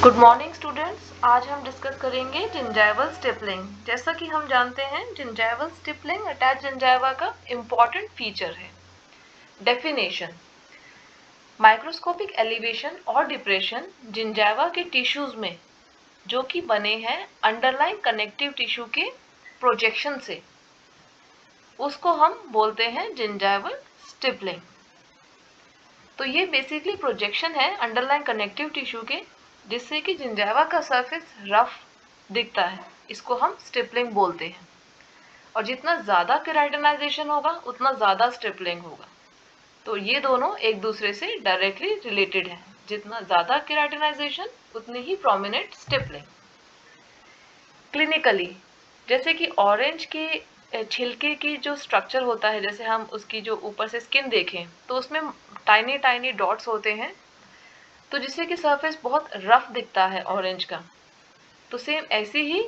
Good morning students. आज हम discuss करेंगे जिंजाइवल स्टिपलिंग। जैसा कि हम जानते हैं जिंजाइवल स्टिपलिंग अटैच जिंजाइवा का इम्पॉर्टेंट फीचर है। डेफिनेशन: माइक्रोस्कोपिक एलिवेशन और डिप्रेशन जिंजाइवा के टिश्यूज में जो कि बने हैं अंडरलाइन कनेक्टिव टिश्यू के प्रोजेक्शन से, उसको हम बोलते हैं जिंजाइवल स्टिपलिंग। तो ये बेसिकली प्रोजेक्शन है अंडरलाइन कनेक्टिव टिश्यू के, जिससे कि जिंजाइवा का सरफेस रफ दिखता है। इसको हम स्टिपलिंग बोलते हैं। और जितना ज़्यादा केराटिनाइजेशन होगा उतना ज़्यादा स्टिपलिंग होगा। तो ये दोनों एक दूसरे से डायरेक्टली रिलेटेड हैं। जितना ज़्यादा केराटिनाइजेशन उतनी ही प्रोमिनेंट स्टिपलिंग। क्लिनिकली जैसे कि ऑरेंज के छिलके की जो स्ट्रक्चर होता है, जैसे हम उसकी जो ऊपर से स्किन देखें तो उसमें टाइनी टाइनी डॉट्स होते हैं, तो जिससे कि सरफेस बहुत रफ दिखता है ऑरेंज का। तो सेम ऐसी ही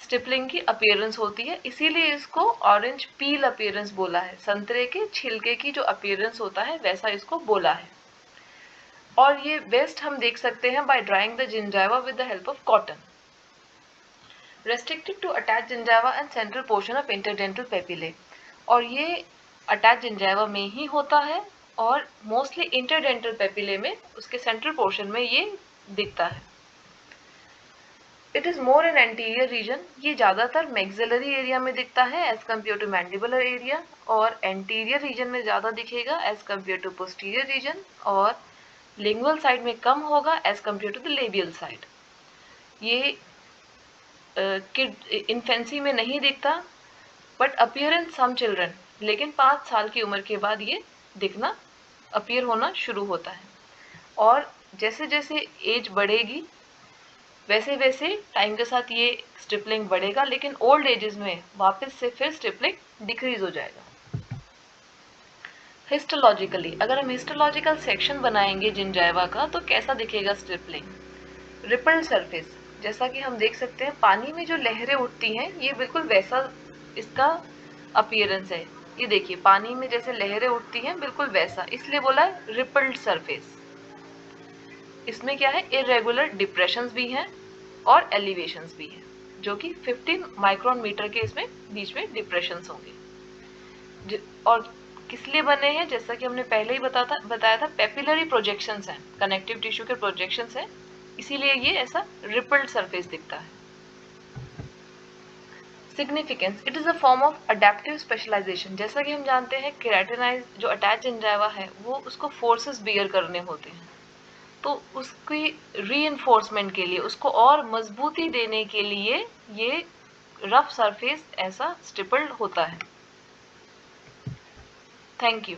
स्टिपलिंग की अपीयरेंस होती है, इसीलिए इसको ऑरेंज पील अपीयरेंस बोला है। संतरे के छिलके की जो अपीयरेंस होता है वैसा इसको बोला है। और ये बेस्ट हम देख सकते हैं by drawing the gingiva with the help of cotton. Restricted to attach gingiva and central portion of interdental papillae. और ये अटैच जिंजाइवा में ही होता है और मोस्टली इंटरडेंटल पेपिले में, उसके सेंट्रल पोर्शन में ये दिखता है। It is more in anterior region. ये ज़्यादातर मैक्सिलरी एरिया में दिखता है as compare to mandibular area, और एंटीरियर रीजन में ज़्यादा दिखेगा as compare to posterior region, और लिंगुअल साइड में कम होगा as compare to the labial side. ये किड इन्फेंसी में नहीं दिखता, बट अपीयरेंस सम चिल्ड्रन, लेकिन 5 साल की उम्र के बाद ये दिखना अपीयर होना शुरू होता है। और जैसे जैसे एज बढ़ेगी वैसे वैसे टाइम के साथ ये स्टिपलिंग बढ़ेगा, लेकिन ओल्ड एजेस में वापस से फिर स्टिपलिंग डिक्रीज हो जाएगा। हिस्टोलॉजिकली अगर हम हिस्टोलॉजिकल सेक्शन बनाएंगे जिंजाइवा का, तो कैसा दिखेगा स्टिपलिंग? रिपल्ड सरफेस, जैसा कि हम देख सकते हैं पानी में जो लहरें उठती हैं, ये बिल्कुल वैसा इसका अपीयरेंस है। ये देखिए पानी में जैसे लहरें उठती हैं बिल्कुल वैसा, इसलिए बोला है रिपल्ड सरफेस। इसमें क्या है, इरेगुलर डिप्रेशंस भी हैं और एलिवेशंस भी हैं, जो कि 15 माइक्रोन मीटर के इसमें बीच में डिप्रेशंस होंगे। और किस लिए बने हैं, जैसा कि हमने पहले ही बताया था पेपिलरी प्रोजेक्शंस हैं, कनेक्टिव टिश्यू के प्रोजेक्शंस हैं, इसीलिए ये ऐसा रिपल्ड सरफेस दिखता है। Significance: it is a form of adaptive specialization. जैसा कि हम जानते हैं केराटिनाइज जो अटैच जिंजाइवा है वो उसको फोर्सेस बियर करने होते हैं, तो उसकी रीइंफोर्समेंट के लिए, उसको और मजबूती देने के लिए ये रफ सरफेस ऐसा स्टिपल्ड होता है। Thank you.